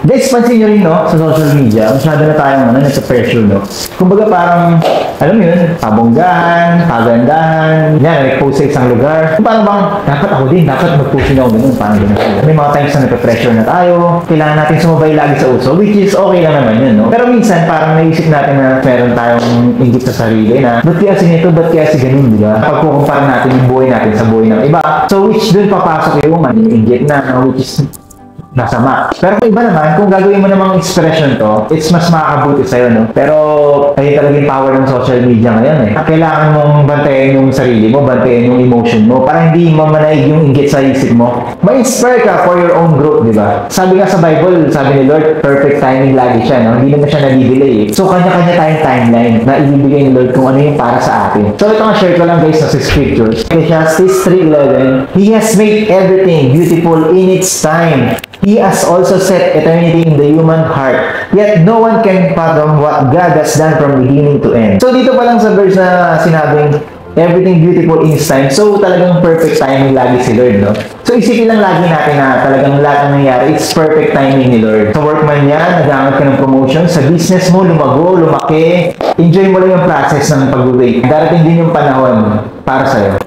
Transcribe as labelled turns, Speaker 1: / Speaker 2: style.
Speaker 1: Guys, pansin nyo rin, no, sa social media, masyado na tayong nasa-pressure, no? Kumbaga parang, alam mo yun, pabonggahan, pagandahan, yan, nag-post sa isang lugar. Parang bang, dapat ako din, dapat mag-post din ako ganun, parang ganun. May mga times na nagpa-pressure na tayo, kailangan natin sumabay lagi sa uso, which is okay lang naman yun, no? Pero minsan, parang naisip natin na meron tayong inggit sa sarili na, ba't kaya si nito, ba't kaya si ganun, di ba? Pagkukumpara natin yung buhay natin sa buhay ng iba. So, which dun papasok yung inggit na, which is masama. Pero kung iba naman, kung gagawin mo namang expression to, it's mas makakabuti sa'yo, no? Pero, ayun talaga yung power ng social media ngayon, eh. Kailangan mong bantayan yung sarili mo, bantayan yung emotion mo, para hindi mamanaig yung inggit sa isip mo. Ma-inspire ka for your own growth, di ba? Sabi nga sa Bible, sabi ni Lord, perfect timing lagi siya, no? Hindi naman siya nag-delay, eh. So, kanya-kanya tayong timeline na ibibigay ni Lord kung ano yung para sa atin. So, ito nga, share ko lang, guys, sa scriptures. Ecclesiastes 3:11, He has made everything beautiful in its time. He has also set eternity in the human heart. Yet no one can fathom what God has done from beginning to end. So dito pa lang sa verse na sinabing everything beautiful in His time. So talagang perfect timing lagi si Lord, no? So isipin lang lagi natin na talagang lahat ng nangyari, it's perfect timing ni Lord. Sa work man yan, nag-aangat ka ng promotion. Sa business mo, lumago, lumaki. Enjoy mo lang yung process ng pag-wait. Darating din yung panahon para sa'yo.